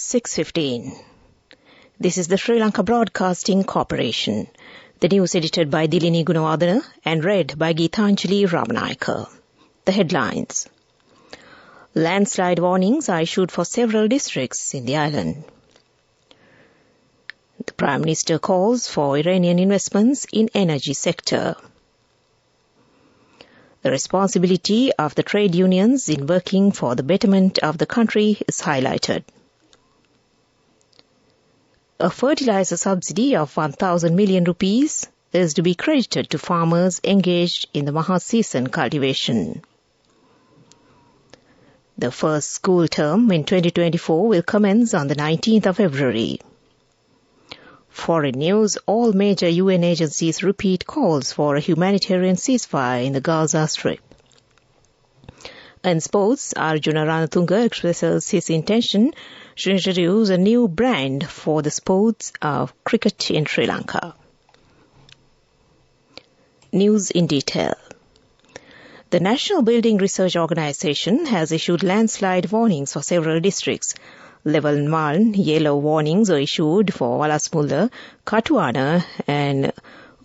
6:15. This is the Sri Lanka Broadcasting Corporation. The news edited by Dilini Gunawardana and read by Geethanjali Ramanayaka. The headlines. Landslide warnings are issued for several districts in the island. The Prime Minister calls for Iranian investments in energy sector. The responsibility of the trade unions in working for the betterment of the country is highlighted. A fertilizer subsidy of 1,000 million rupees is to be credited to farmers engaged in the Maha season cultivation. The first school term in 2024 will commence on the 19th of February. Foreign news, all major UN agencies repeat calls for a humanitarian ceasefire in the Gaza Strip. In sports, Arjuna Ranatunga expresses his intention to introduce a new brand for the sports of cricket in Sri Lanka. News in detail. The National Building Research Organisation has issued landslide warnings for several districts. Level 1 yellow warnings are issued for Walasmulla, Katuana and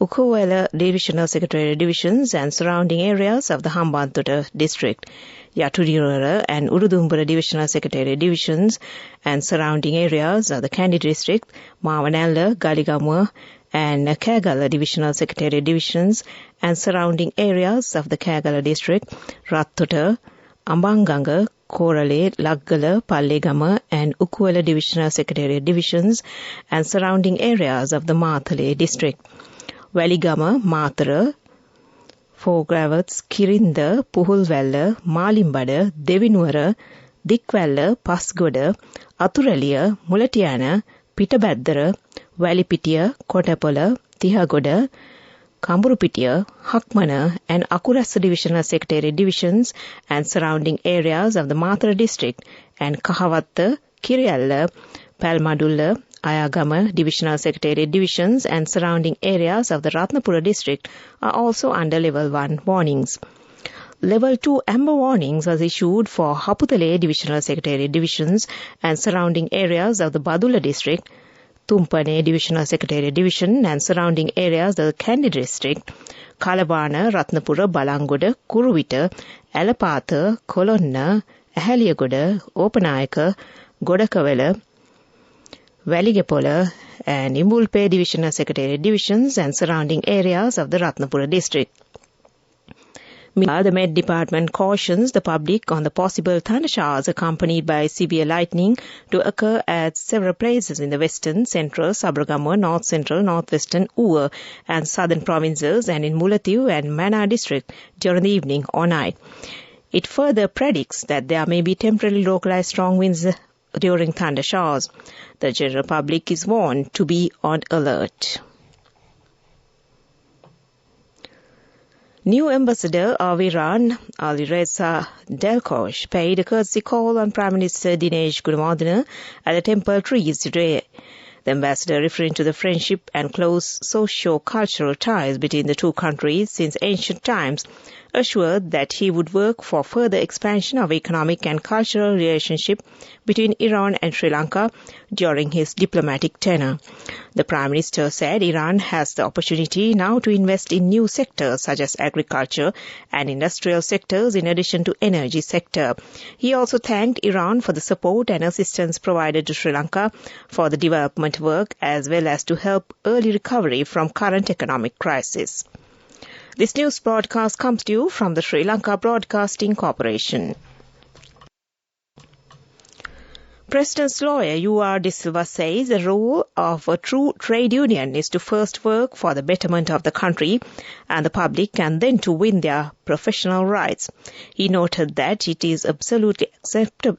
Ukuwela Divisional Secretariat Divisions and surrounding areas of the Hambantota District. Yatudurara and Urudumbura Divisional Secretariat Divisions and surrounding areas of the Kandy District, Mavanalla, Galigamua and Kagala Divisional Secretariat Divisions and surrounding areas of the Kagala District, Rattota, Ambanganga, Korale, Laggala, Pallegama and Ukuwela Divisional Secretariat Divisions and surrounding areas of the Mathale District. Waligama, Mathara, Fogravats, Kirinda, Puhulwella, Malimbada, Devinuwara, Dikwella, Pasgoda, Aturaliya, Mulatiana, Pitabaddara, Walipitiya, Kotapola, Tihagoda, Kamburupitiya, Hakmana and Akurasa Divisional Secretariat Divisions and surrounding areas of the Mathara District and Kahavatta, Kiriyalla, Palmadulla, Ayagama Divisional Secretariat Divisions and surrounding areas of the Ratnapura District are also under Level 1 warnings. Level 2 amber warnings was issued for Haputale Divisional Secretariat Divisions and surrounding areas of the Badulla District, Tumpane Divisional Secretariat Division and surrounding areas of the Kandy District, Kalabana, Ratnapura, Balangoda, Kuruvita, Alapatha, Kolonna, Ahaliyagoda, Opanayaka, Godakawela, Valigapola and Imbulpe Divisional Secretariat Divisions and surrounding areas of the Ratnapura District. Meanwhile, the Met Department cautions the public on the possible thunder showers accompanied by severe lightning to occur at several places in the western, central, Sabaragamuwa, north central, northwestern, Uva and southern provinces and in Mullaitivu and Mana district during the evening or night. It further predicts that there may be temporarily localized strong winds during thunder showers. The general public is warned to be on alert. New Ambassador of Iran, Alireza Delkosh, paid a courtesy call on Prime Minister Dinesh Gunawardana at the Temple Trees today. The ambassador, referring to the friendship and close socio-cultural ties between the two countries since ancient times, assured that he would work for further expansion of economic and cultural relationship between Iran and Sri Lanka during his diplomatic tenure. The Prime Minister said Iran has the opportunity now to invest in new sectors such as agriculture and industrial sectors in addition to energy sector. He also thanked Iran for the support and assistance provided to Sri Lanka for the development work as well as to help early recovery from current economic crisis. This news broadcast comes to you from the Sri Lanka Broadcasting Corporation. President's lawyer U.R. De Silva says the role of a true trade union is to first work for the betterment of the country and the public and then to win their professional rights. He noted that it is absolutely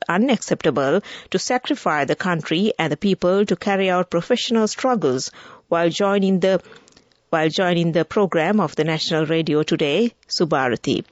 unacceptable to sacrifice the country and the people to carry out professional struggles while joining the program of the National Radio Today, Subarathi.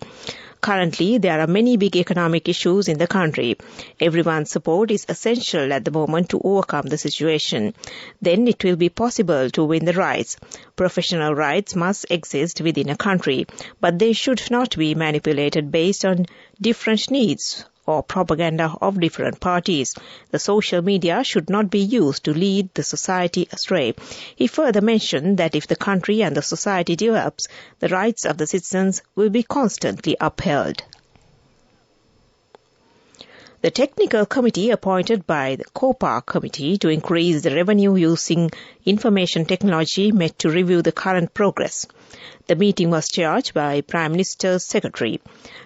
Currently, there are many big economic issues in the country. Everyone's support is essential at the moment to overcome the situation. Then it will be possible to win the rights. Professional rights must exist within a country, but they should not be manipulated based on different needs or propaganda of different parties. The social media should not be used to lead the society astray. He further mentioned that if the country and the society develops, the rights of the citizens will be constantly upheld. The technical committee appointed by the COPA committee to increase the revenue using information technology met to review the current progress. The meeting was chaired by Prime Minister's Secretary.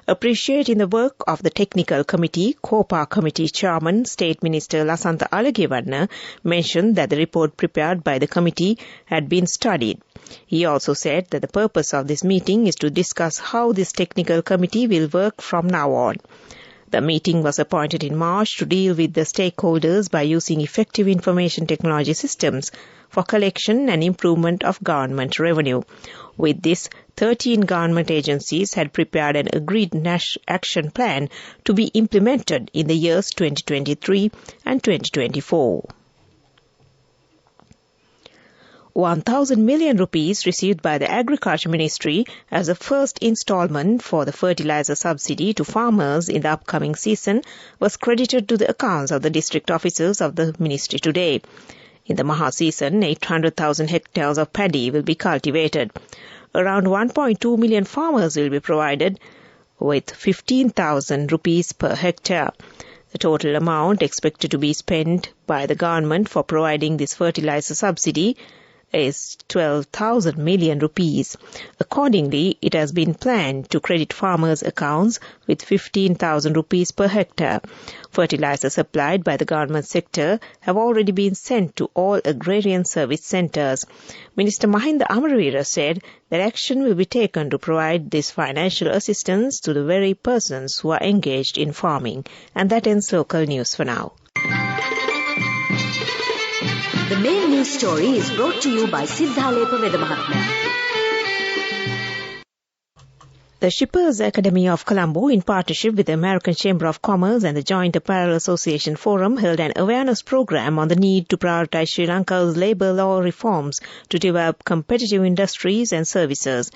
Appreciating the work of the technical committee, COPA committee chairman, State Minister Lasantha Alagivanna, mentioned that the report prepared by the committee had been studied. He also said that the purpose of this meeting is to discuss how this technical committee will work from now on. The meeting was appointed in March to deal with the stakeholders by using effective information technology systems for collection and improvement of government revenue. With this, 13 government agencies had prepared an agreed national action plan to be implemented in the years 2023 and 2024. 1,000 million rupees received by the Agriculture Ministry as the first installment for the fertilizer subsidy to farmers in the upcoming season was credited to the accounts of the district officers of the ministry today. In the Maha season, 800,000 hectares of paddy will be cultivated. Around 1.2 million farmers will be provided with 15,000 rupees per hectare. The total amount expected to be spent by the government for providing this fertilizer subsidy is 12,000 million rupees. Accordingly, it has been planned to credit farmers' accounts with 15,000 rupees per hectare. Fertilizers supplied by the government sector have already been sent to all agrarian service centres. Minister Mahinda Amarveera said that action will be taken to provide this financial assistance to the very persons who are engaged in farming. And that ends local news for now. The main news story is brought to you by Sinhala Veda Mahatmya. The Shippers Academy of Colombo, in partnership with the American Chamber of Commerce and the Joint Apparel Association Forum, held an awareness program on the need to prioritize Sri Lanka's labour law reforms to develop competitive industries and services.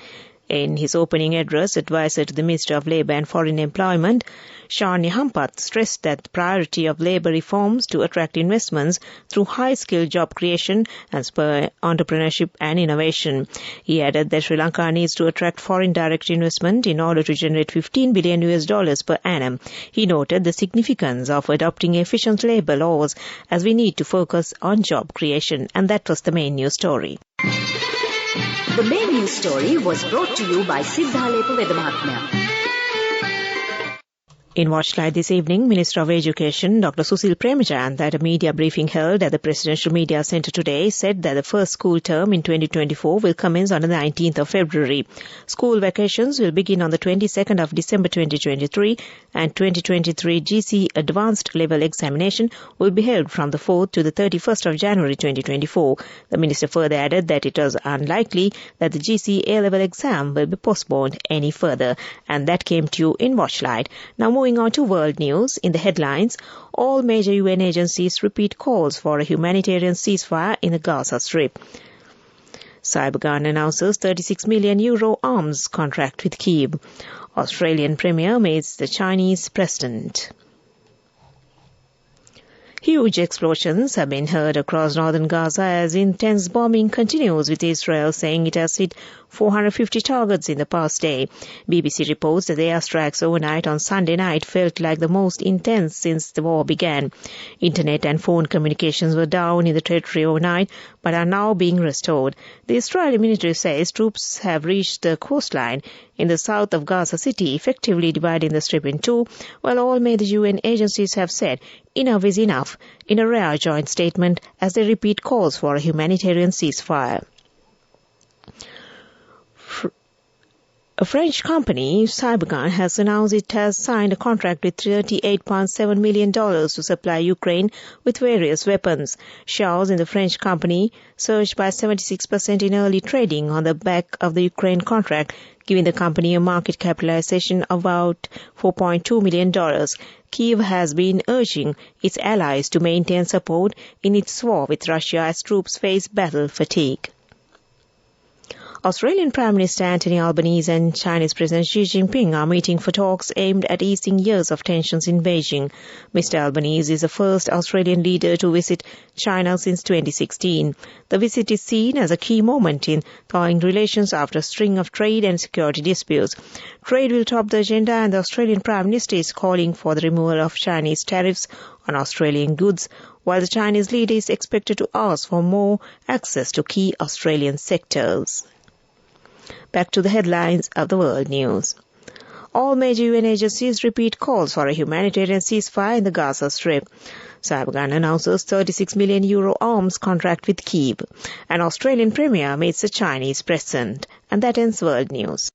In his opening address, advisor to the Minister of Labour and Foreign Employment, Shani Hampath stressed that the priority of labour reforms to attract investments through high-skilled job creation and spur entrepreneurship and innovation. He added that Sri Lanka needs to attract foreign direct investment in order to generate $15 billion per annum. He noted the significance of adopting efficient labour laws as we need to focus on job creation. And that was the main news story. The main news story was brought to you by Sinhala Veda Mahatmya. In Watchlight this evening, Minister of Education Dr. Susil Premachand, at a media briefing held at the Presidential Media Centre today, said that the first school term in 2024 will commence on the 19th of February. School vacations will begin on the 22nd of December 2023 and 2023 GC Advanced Level Examination will be held from the 4th to the 31st of January 2024. The Minister further added that it was unlikely that the GC A-Level exam will be postponed any further. And that came to you in Watchlight. Now moving on to world news. In the headlines, all major UN agencies repeat calls for a humanitarian ceasefire in the Gaza Strip. Cybergun announces €36 million arms contract with Kyiv. Australian Premier meets the Chinese President. Huge explosions have been heard across northern Gaza as intense bombing continues, with Israel saying it has hit 450 targets in the past day. BBC reports that the airstrikes overnight on Sunday night felt like the most intense since the war began. Internet and phone communications were down in the territory overnight, but are now being restored. The Israeli military says troops have reached the coastline in the south of Gaza City, effectively dividing the strip in two, while all major UN agencies have said enough is enough in a rare joint statement as they repeat calls for a humanitarian ceasefire. A French company, Cybergun, has announced it has signed a contract with $38.7 million to supply Ukraine with various weapons. Shares in the French company surged by 76% in early trading on the back of the Ukraine contract, giving the company a market capitalization of about $4.2 million. Kyiv has been urging its allies to maintain support in its war with Russia as troops face battle fatigue. Australian Prime Minister Anthony Albanese and Chinese President Xi Jinping are meeting for talks aimed at easing years of tensions in Beijing. Mr. Albanese is the first Australian leader to visit China since 2016. The visit is seen as a key moment in thawing relations after a string of trade and security disputes. Trade will top the agenda, and the Australian Prime Minister is calling for the removal of Chinese tariffs on Australian goods, while the Chinese leader is expected to ask for more access to key Australian sectors. Back to the headlines of the world news. All major UN agencies repeat calls for a humanitarian ceasefire in the Gaza Strip. Cybergun announces €36 million arms contract with Kyiv. An Australian premier meets a Chinese president. And that ends world news.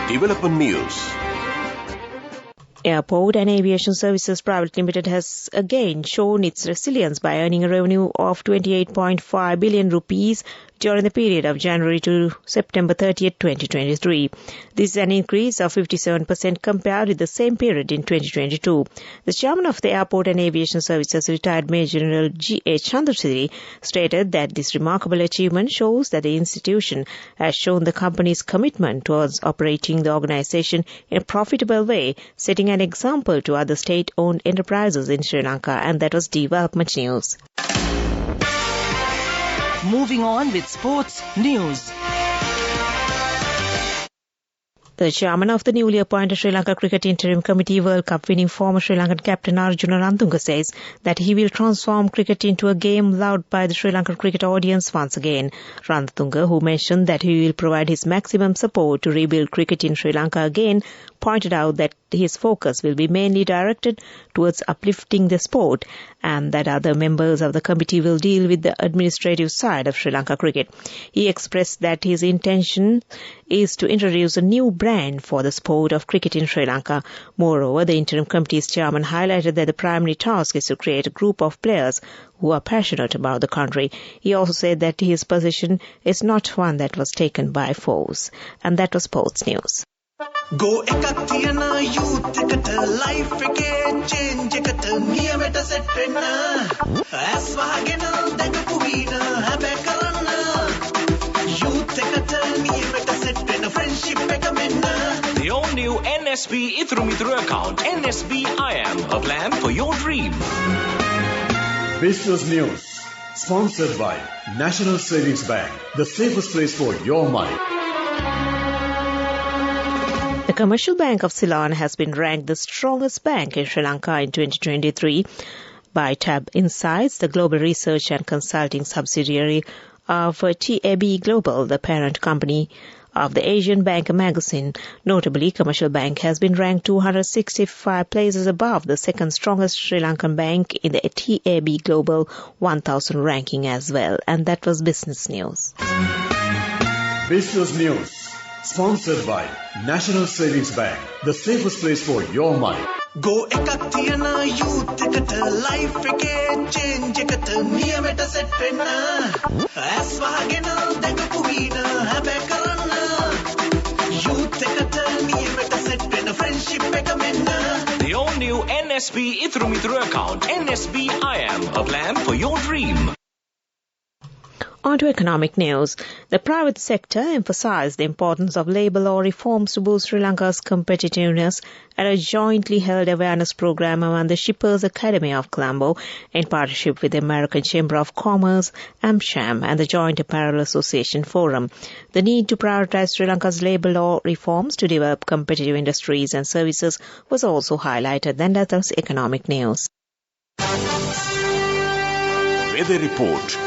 Development news. Airport and Aviation Services Private Limited has again shown its resilience by earning a revenue of 28.5 billion rupees during the period of January to September 30, 2023. This is an increase of 57% compared with the same period in 2022. The chairman of the Airport and Aviation Services, retired Major General G.A. Chandrasiri, stated that this remarkable achievement shows that the institution has shown the company's commitment towards operating the organization in a profitable way, setting an example to other state-owned enterprises in Sri Lanka. And that was Development News. Moving on with sports news. The chairman of the newly appointed Sri Lanka Cricket Interim Committee World Cup winning former Sri Lankan captain Arjuna Rantunga says that he will transform cricket into a game loved by the Sri Lankan cricket audience once again. Rantunga, who mentioned that he will provide his maximum support to rebuild cricket in Sri Lanka again, pointed out that his focus will be mainly directed towards uplifting the sport and that other members of the committee will deal with the administrative side of Sri Lanka cricket. He expressed that his intention is to introduce a new brand for the sport of cricket in Sri Lanka. Moreover, the interim committee's chairman highlighted that the primary task is to create a group of players who are passionate about the country. He also said that his position is not one that was taken by force. And that was sports news. Go ekak tiyana youth eකට life එකේ change එකට නියමෙට set වෙන්න ඇස් වහගෙන දැකපු වීන හැබැයි කරන්න youth එකට නියමෙට set වෙන්න friendship එක මෙන්න. The all-new NSB Ithru account, NSB IM, a plan for your dream. Business News, sponsored by National Savings Bank, the safest place for your money. The Commercial Bank of Ceylon has been ranked the strongest bank in Sri Lanka in 2023 by Tab Insights, the global research and consulting subsidiary of TAB Global, the parent company of the Asian Banker magazine. Notably, Commercial Bank has been ranked 265 places above the second strongest Sri Lankan bank in the TAB Global 1000 ranking as well. And that was Business News. Business News, sponsored by National Savings Bank, the safest place for your money. Go ekak tiyana youth එකට life එකේ change එකට නියමෙට set වෙන්න ඇස් වහගෙන දැකපු වීන හැබැයි කරන්න youth එකට නියමෙට set වෙන්න friendship එක මෙන්න. The all-new NSB Ithru account, NSB IM, a plan for your dream. On to economic news. The private sector emphasized the importance of labour law reforms to boost Sri Lanka's competitiveness at a jointly held awareness program among the Shippers Academy of Colombo in partnership with the American Chamber of Commerce, AmCham, and the Joint Apparel Association Forum. The need to prioritize Sri Lanka's labour law reforms to develop competitive industries and services was also highlighted. Then that was economic news. Weather report.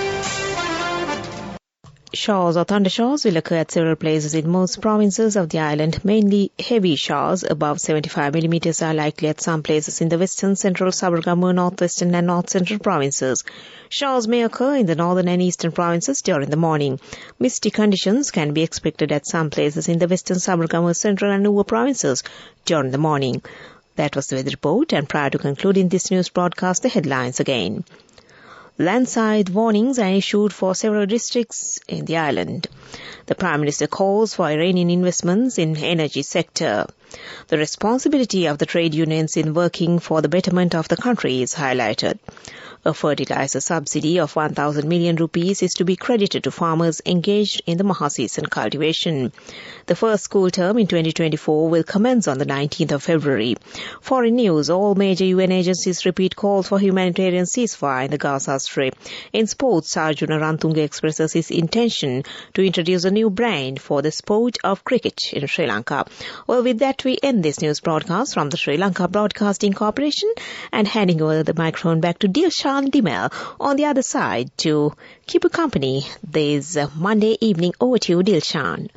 Showers or thundershows will occur at several places in most provinces of the island. Mainly heavy showers above 75 millimeters are likely at some places in the western, central, Sabargamu, northwestern and north central provinces. Showers may occur in the northern and eastern provinces during the morning. Misty conditions can be expected at some places in the western, Sabargamu, central and Nuwa provinces during the morning. That was the weather report, and prior to concluding this news broadcast, the headlines again. Landslide warnings are issued for several districts in the island. The Prime Minister calls for Iranian investments in energy sector. The responsibility of the trade unions in working for the betterment of the country is highlighted. A fertilizer subsidy of 1,000 million rupees is to be credited to farmers engaged in the Maha-season cultivation. The first school term in 2024 will commence on the 19th of February. Foreign news, all major UN agencies repeat calls for humanitarian ceasefire in the Gaza Strip. In sports, Arjuna Rantunga expresses his intention to introduce a new brand for the sport of cricket in Sri Lanka. Well, with that, we end this news broadcast from the Sri Lanka Broadcasting Corporation, and handing over the microphone back to Dilshan Dimel on the other side to keep you company this Monday evening. Over to you, Dilshan.